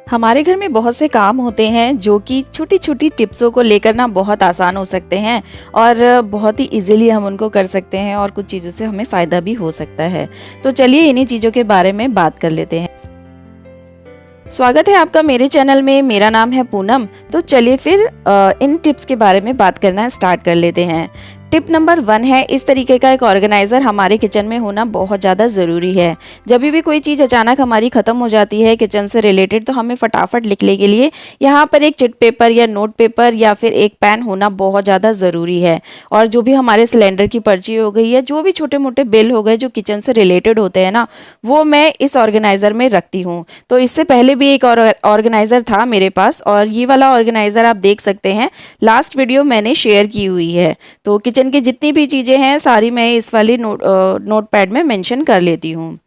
हमारे घर में बहुत से काम होते हैं जो कि छोटी छोटी टिप्सों को लेकर ना बहुत आसान हो सकते हैं और बहुत ही इजीली हम उनको कर सकते हैं और कुछ चीज़ों से हमें फ़ायदा भी हो सकता है। तो चलिए इन्हीं चीज़ों के बारे में बात कर लेते हैं। स्वागत है आपका मेरे चैनल में। मेरा नाम है पूनम। तो चलिए फिर इन टिप्स के बारे में बात करना स्टार्ट कर लेते हैं। टिप नंबर 1 है, इस तरीके का एक ऑर्गेनाइज़र हमारे किचन में होना बहुत ज़्यादा ज़रूरी है। जब भी कोई चीज़ अचानक हमारी ख़त्म हो जाती है किचन से रिलेटेड, तो हमें फटाफट लिखने के लिए यहाँ पर एक चिट पेपर या नोट पेपर या फिर एक पेन होना बहुत ज़्यादा ज़रूरी है। और जो भी हमारे सिलेंडर की पर्ची हो गई या जो भी छोटे मोटे बिल हो गए जो किचन से रिलेटेड होते हैं ना, वो मैं इस ऑर्गेनाइज़र में रखती हूँ। तो इससे पहले भी एक ऑर्गेनाइज़र था मेरे पास और ये वाला ऑर्गेनाइज़र आप देख सकते हैं, लास्ट वीडियो मैंने शेयर की हुई है। तो किचन की जितनी भी चीज़ें हैं सारी मैं इस वाली नोटपैड में मेंशन कर लेती हूँ।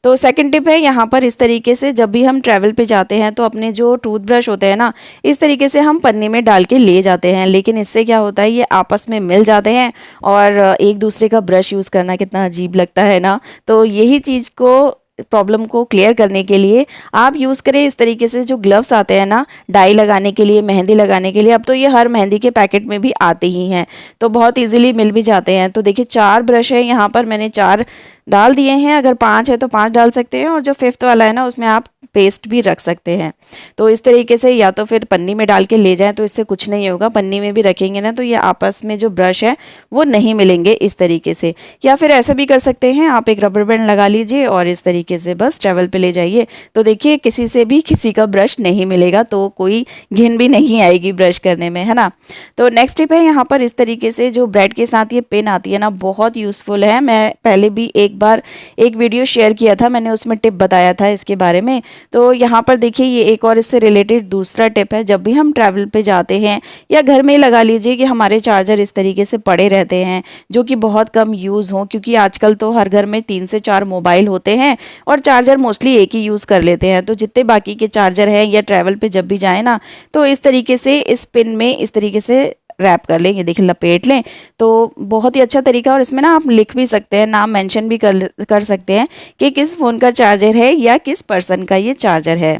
तो सेकंड टिप है, यहाँ पर इस तरीके से जब भी हम ट्रैवल पे जाते हैं तो अपने जो टूथब्रश होते हैं ना, इस तरीके से हम पन्नी में डाल के ले जाते हैं। लेकिन इससे क्या होता है, ये आपस में मिल जाते हैं और एक दूसरे का ब्रश यूज़ करना कितना अजीब लगता है ना। तो यही चीज़ को प्रॉब्लम को क्लियर करने के लिए आप यूज़ करें इस तरीके से जो ग्लव्स आते हैं ना, डाई लगाने के लिए, मेहंदी लगाने के लिए। अब तो ये हर मेहंदी के पैकेट में भी आते ही हैं, तो बहुत इजीली मिल भी जाते हैं। तो देखिए 4 ब्रश है, यहाँ पर मैंने 4 डाल दिए हैं। अगर 5 है तो 5 डाल सकते हैं और जो 5th वाला है ना, उसमें आप पेस्ट भी रख सकते हैं। तो इस तरीके से या तो फिर पन्नी में डाल के ले जाएं तो इससे कुछ नहीं होगा। पन्नी में भी रखेंगे ना तो ये आपस में जो ब्रश है वो नहीं मिलेंगे इस तरीके से। या फिर ऐसा भी कर सकते हैं, आप एक रबर बैंड लगा लीजिए और इस तरीके से बस ट्रैवल पे ले जाइए। तो देखिए किसी से भी किसी का ब्रश नहीं मिलेगा, तो कोई घिन भी नहीं आएगी ब्रश करने में, है ना। तो नेक्स्ट टिप है, यहाँ पर इस तरीके से जो ब्रेड के साथ ये पिन आती है ना, बहुत यूज़फुल है। मैं पहले भी एक बार एक वीडियो शेयर किया था, मैंने उसमें टिप बताया था इसके बारे में। तो यहाँ पर देखिए ये एक और इससे रिलेटेड दूसरा टिप है। जब भी हम ट्रैवल पे जाते हैं या घर में लगा लीजिए कि हमारे चार्जर इस तरीके से पड़े रहते हैं जो कि बहुत कम यूज़ हों, क्योंकि आजकल तो हर घर में 3 से 4 मोबाइल होते हैं और चार्जर मोस्टली एक ही यूज़ कर लेते हैं। तो जितने बाकी के चार्जर हैं या ट्रैवल पे जब भी जाएँ ना, तो इस तरीके से इस पिन में इस तरीके से रैप कर लें, ये देखिए लपेट लें। तो बहुत ही अच्छा तरीका, और इसमें ना आप लिख भी सकते हैं, नाम मेंशन भी कर सकते हैं कि किस फ़ोन का चार्जर है या किस पर्सन का ये चार्जर है।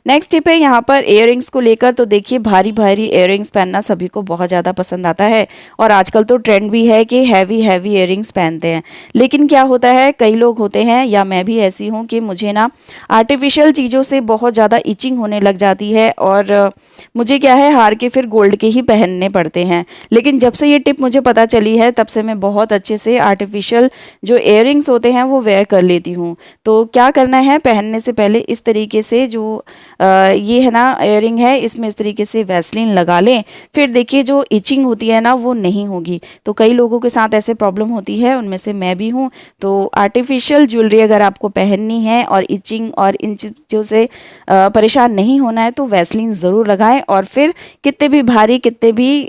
नेक्स्ट टिप है यहाँ पर इयररिंग्स को लेकर। तो देखिए भारी भारी इयररिंग्स पहनना सभी को बहुत ज़्यादा पसंद आता है और आजकल तो ट्रेंड भी है कि हैवी हैवी इयररिंग्स पहनते हैं। लेकिन क्या होता है, कई लोग होते हैं या मैं भी ऐसी हूँ कि मुझे ना आर्टिफिशियल चीज़ों से बहुत ज़्यादा इचिंग होने लग जाती है और मुझे क्या है, हार के फिर गोल्ड के ही पहनने पड़ते हैं। लेकिन जब से ये टिप मुझे पता चली है तब से मैं बहुत अच्छे से आर्टिफिशियल जो इयररिंग्स होते हैं वो वेयर कर लेती हूँ। तो क्या करना है, पहनने से पहले इस तरीके से जो ये है ना इयररिंग है, इसमें इस तरीके से वैसलीन लगा लें। फिर देखिए जो इचिंग होती है ना वो नहीं होगी। तो कई लोगों के साथ ऐसे प्रॉब्लम होती है, उनमें से मैं भी हूँ। तो आर्टिफिशियल ज्वेलरी अगर आपको पहननी है और इचिंग और इन चीज़ों से परेशान नहीं होना है तो वैसलीन ज़रूर लगाएं और फिर कितने भी भारी, कितने भी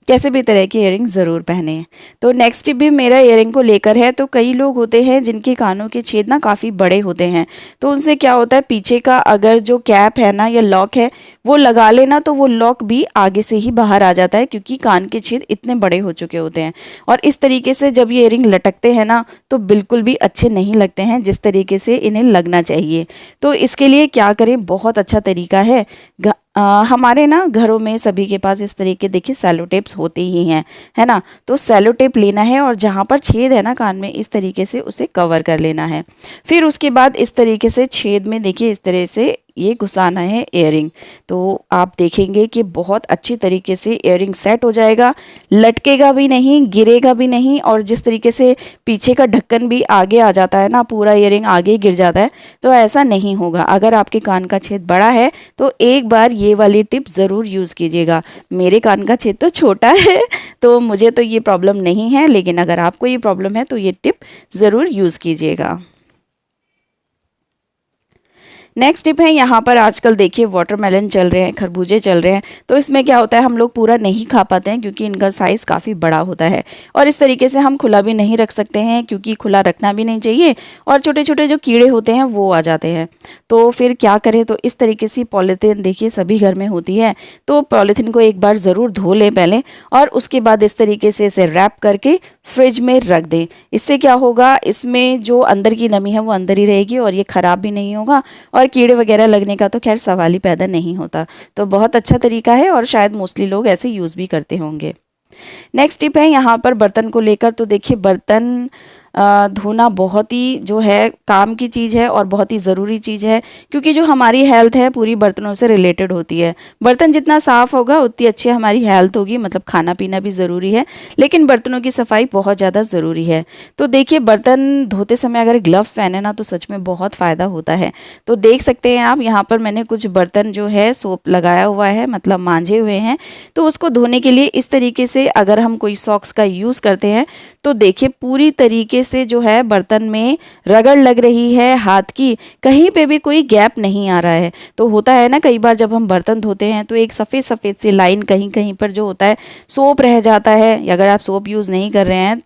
कैसे भी तरह के इयररिंग ज़रूर पहने। तो नेक्स्ट टिप भी मेरा इयररिंग को लेकर है। तो कई लोग होते हैं जिनके कानों के छेद ना काफ़ी बड़े होते हैं, तो उनसे क्या होता है, पीछे का अगर जो कैप है ना या लॉक है वो लगा लेना तो वो लॉक भी आगे से ही बाहर आ जाता है, क्योंकि कान के छेद इतने बड़े हो चुके होते हैं। और इस तरीके से जब ये इयररिंग लटकते हैं ना तो बिल्कुल भी अच्छे नहीं लगते हैं जिस तरीके से इन्हें लगना चाहिए। तो इसके लिए क्या करें, बहुत अच्छा तरीका है। हमारे ना घरों में सभी के पास इस तरीके देखिए सेलो टेप्स होते ही हैं, है ना। तो सेलो टेप लेना है और जहाँ पर छेद है ना कान में, इस तरीके से उसे कवर कर लेना है। फिर उसके बाद इस तरीके से छेद में देखिए इस तरह से ये घुसाना है इयररिंग। तो आप देखेंगे कि बहुत अच्छी तरीके से इयररिंग सेट हो जाएगा, लटकेगा भी नहीं, गिरेगा भी नहीं। और जिस तरीके से पीछे का ढक्कन भी आगे आ जाता है ना, पूरा इयररिंग आगे गिर जाता है, तो ऐसा नहीं होगा। अगर आपके कान का छेद बड़ा है तो एक बार ये वाली टिप ज़रूर यूज़ कीजिएगा। मेरे कान का छेद तो छोटा है तो मुझे तो ये प्रॉब्लम नहीं है, लेकिन अगर आपको ये प्रॉब्लम है तो ये टिप ज़रूर यूज़ कीजिएगा। नेक्स्ट टिप है, यहाँ पर आजकल देखिए वाटरमेलन चल रहे हैं, खरबूजे चल रहे हैं। तो इसमें क्या होता है, हम लोग पूरा नहीं खा पाते हैं क्योंकि इनका साइज़ काफ़ी बड़ा होता है और इस तरीके से हम खुला भी नहीं रख सकते हैं, क्योंकि खुला रखना भी नहीं चाहिए और छोटे छोटे जो कीड़े होते हैं वो आ जाते हैं। तो फिर क्या करें, तो इस तरीके से पॉलीथीन देखिए सभी घर में होती है, तो पॉलीथीन को एक बार ज़रूर धो लें पहले और उसके बाद इस तरीके से इसे रैप करके फ्रिज में रख दें। इससे क्या होगा, इसमें जो अंदर की नमी है वो अंदर ही रहेगी और ये ख़राब भी नहीं होगा और कीड़े वगैरह लगने का तो खैर सवाल ही पैदा नहीं होता। तो बहुत अच्छा तरीका है और शायद मोस्टली लोग ऐसे यूज़ भी करते होंगे। नेक्स्ट टिप है यहाँ पर बर्तन को लेकर। तो देखिए, बर्तन धोना बहुत ही जो है काम की चीज़ है और बहुत ही ज़रूरी चीज़ है, क्योंकि जो हमारी हेल्थ है पूरी बर्तनों से रिलेटेड होती है। बर्तन जितना साफ़ होगा उतनी अच्छी हमारी हेल्थ होगी, मतलब खाना पीना भी ज़रूरी है, लेकिन बर्तनों की सफाई बहुत ज़्यादा ज़रूरी है। तो देखिए, बर्तन धोते समय अगर ग्लव्स पहने ना तो सच में बहुत फ़ायदा होता है। तो देख सकते हैं आप, यहाँ पर मैंने कुछ बर्तन जो है सोप लगाया हुआ है, मतलब मांजे हुए हैं। तो उसको धोने के लिए इस तरीके से अगर हम कोई सॉक्स का यूज़ करते हैं तो देखिए पूरी तरीके से जो है बर्तन में रगड़ लग रही है हाथ की, कहीं पे भी कोई गैप नहीं आ रहा है। तो होता है ना, कई बार जब हम बर्तन धोते हैं तो एक सफ़ेद सफ़ेद सी लाइन कहीं कहीं पर जो होता है सोप रह जाता है। अगर आप सोप यूज़ नहीं कर रहे हैं,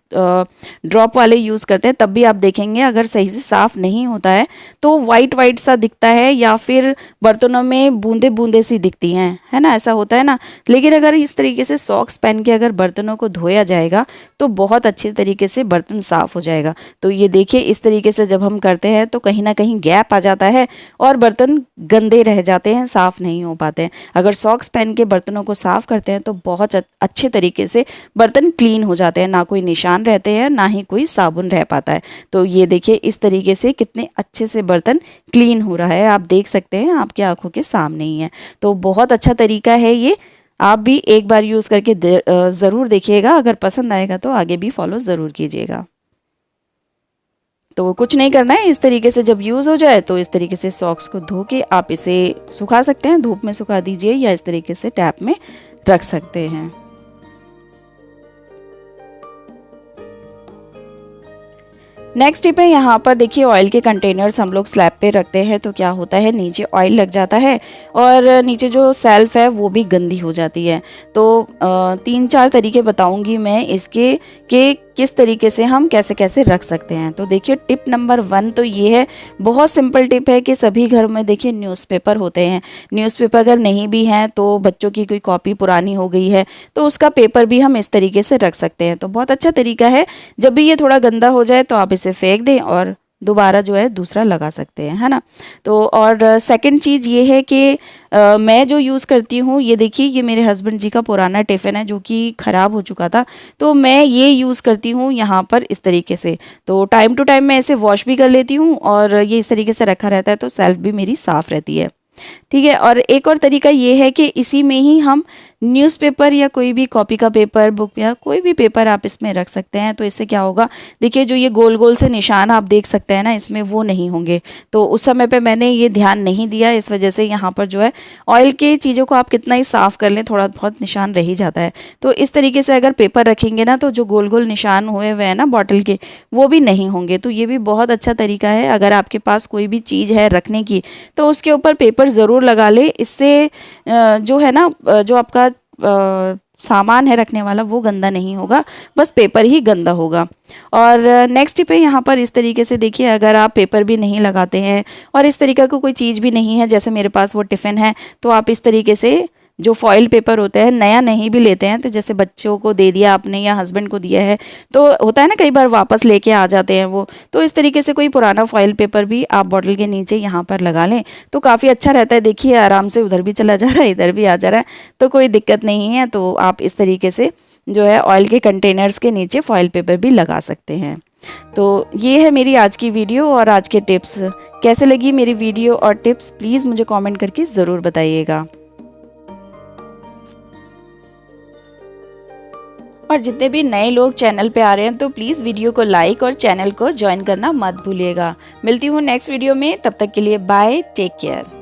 ड्रॉप वाले यूज़ करते हैं, तब भी आप देखेंगे अगर सही से साफ़ नहीं होता है तो वाइट वाइट सा दिखता है या फिर बर्तनों में बूंदे बूंदे सी दिखती हैं, है ना, ऐसा होता है ना। लेकिन अगर इस तरीके से सॉक्स पहन के अगर बर्तनों को धोया जाएगा तो बहुत अच्छे तरीके से बर्तन साफ़ हो जाएगा। तो ये देखिए, इस तरीके से जब हम करते हैं तो कहीं ना कहीं गैप आ जाता है और बर्तन गंदे रह जाते हैं, साफ़ नहीं हो पाते हैं। अगर सॉक्स पहन के बर्तनों को साफ़ करते हैं तो बहुत अच्छे तरीके से बर्तन क्लीन हो जाते हैं, ना कोई निशान रहते हैं ना ही कोई साबुन रह पाता है। तो ये देखिए, इस तरीके से कितने अच्छे से बर्तन क्लीन हो रहा है, आप देख सकते हैं, आपकी आंखों के सामने ही है। तो बहुत अच्छा तरीका है ये, आप भी एक बार यूज़ करके ज़रूर देखिएगा। अगर पसंद आएगा तो आगे भी फॉलो ज़रूर कीजिएगा। तो कुछ नहीं करना है, इस तरीके से जब यूज़ हो जाए तो इस तरीके से सॉक्स को धो के आप इसे सुखा सकते हैं, धूप में सुखा दीजिए या इस तरीके से टैप में रख सकते हैं। नेक्स्ट टिप है, यहाँ पर देखिए ऑयल के कंटेनर्स हम लोग स्लैब पे रखते हैं तो क्या होता है, नीचे ऑयल लग जाता है और नीचे जो सेल्फ है वो भी गंदी हो जाती है। तो 3-4 तरीके बताऊंगी मैं इसके कि किस तरीके से हम कैसे कैसे रख सकते हैं। तो देखिए, टिप नंबर 1 तो ये है, बहुत सिंपल टिप है कि सभी घर में देखिए न्यूज़पेपर होते हैं। न्यूज़पेपर अगर नहीं भी हैं तो बच्चों की कोई कॉपी पुरानी हो गई है तो उसका पेपर भी हम इस तरीके से रख सकते हैं। तो बहुत अच्छा तरीका है, जब भी ये थोड़ा गंदा हो जाए तो आप इसे फेंक दें और दोबारा जो है दूसरा लगा सकते हैं, है ना। तो और सेकंड चीज़ ये है कि मैं जो यूज़ करती हूँ, ये देखिए, ये मेरे हस्बैंड जी का पुराना टिफ़िन है जो कि ख़राब हो चुका था, तो मैं ये यूज़ करती हूँ यहाँ पर इस तरीके से। तो टाइम टू टाइम मैं इसे वॉश भी कर लेती हूँ और ये इस तरीके से रखा रहता है तो सेल्फ भी मेरी साफ़ रहती है। ठीक है, और एक और तरीका ये है कि इसी में ही हम न्यूज़पेपर या कोई भी कॉपी का पेपर, बुक या कोई भी पेपर आप इसमें रख सकते हैं। तो इससे क्या होगा, देखिए जो ये गोल गोल से निशान आप देख सकते हैं ना, इसमें वो नहीं होंगे। तो उस समय पे मैंने ये ध्यान नहीं दिया, इस वजह से यहाँ पर जो है ऑयल की चीज़ों को आप कितना ही साफ़ कर लें थोड़ा बहुत निशान रह ही जाता है। तो इस तरीके से अगर पेपर रखेंगे ना तो जो गोल गोल निशान हुए हुए हैं ना बॉटल के, वो भी नहीं होंगे। तो ये भी बहुत अच्छा तरीका है, अगर आपके पास कोई भी चीज़ है रखने की तो उसके ऊपर पेपर ज़रूर लगा ले। इससे जो है ना, जो आपका सामान है रखने वाला वो गंदा नहीं होगा, बस पेपर ही गंदा होगा। और नेक्स्ट टिप है यहाँ पर इस तरीके से, देखिए अगर आप पेपर भी नहीं लगाते हैं और इस तरीके का कोई चीज़ भी नहीं है, जैसे मेरे पास वो टिफ़िन है, तो आप इस तरीके से जो फॉइल पेपर होता है, नया नहीं भी लेते हैं तो जैसे बच्चों को दे दिया आपने या हस्बैंड को दिया है तो होता है ना कई बार वापस लेके आ जाते हैं वो, तो इस तरीके से कोई पुराना फॉइल पेपर भी आप बॉटल के नीचे यहाँ पर लगा लें तो काफ़ी अच्छा रहता है। देखिए आराम से उधर भी चला जा रहा है, इधर भी आ जा रहा है, तो कोई दिक्कत नहीं है। तो आप इस तरीके से जो है ऑयल के कंटेनर्स के नीचे फॉइल पेपर भी लगा सकते हैं। तो ये है मेरी आज की वीडियो और आज के टिप्स। कैसे लगी मेरी वीडियो और टिप्स, प्लीज़ मुझे कमेंट करके ज़रूर बताइएगा। और जितने भी नए लोग चैनल पे आ रहे हैं तो प्लीज़ वीडियो को लाइक और चैनल को ज्वाइन करना मत भूलिएगा। मिलती हूँ नेक्स्ट वीडियो में, तब तक के लिए बाय, टेक केयर।